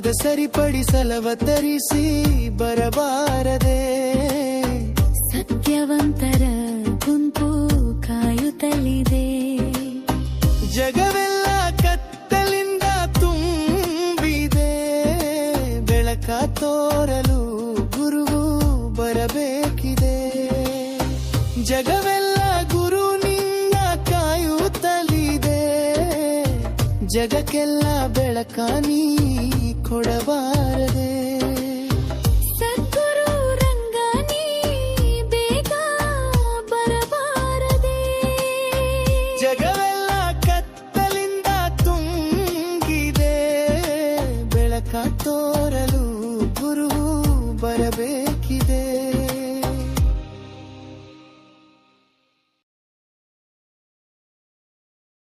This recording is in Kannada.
ಮಾರ್ಗ ಸರಿಪಡಿಸಲವತರಿಸಿ ಬರಬಾರದೆ. ಸತ್ಯವಂತರ ಗುಂಪು ಕಾಯುತ್ತಲಿದೆ. ಜಗವೆಲ್ಲ ಕತ್ತಲಿಂದ ತುಂಬಿದೆ. ಬೆಳಕ ತೋರಲು ಗುರುವು ಬರಬೇಕಿದೆ. ಜಗವೆಲ್ಲ ಗುರು ನಿನ್ನ ಕಾಯುತ್ತಲಿದೆ. ಜಗಕ್ಕೆಲ್ಲ ಬೆಳಕ ನೀ ಕೊಡಬಾರದೆ. ಸದ್ಗುರು ರಂಗ ನೀ ಬೇಗ ಬರಬಾರದೆ. ಜಗವೆಲ್ಲ ಕತ್ತಲಿಂದ ತುಂಬಿದೆ. ಬೆಳಕ ತೋರಲು ಗುರು ಬರಬೇಕಿದೆ.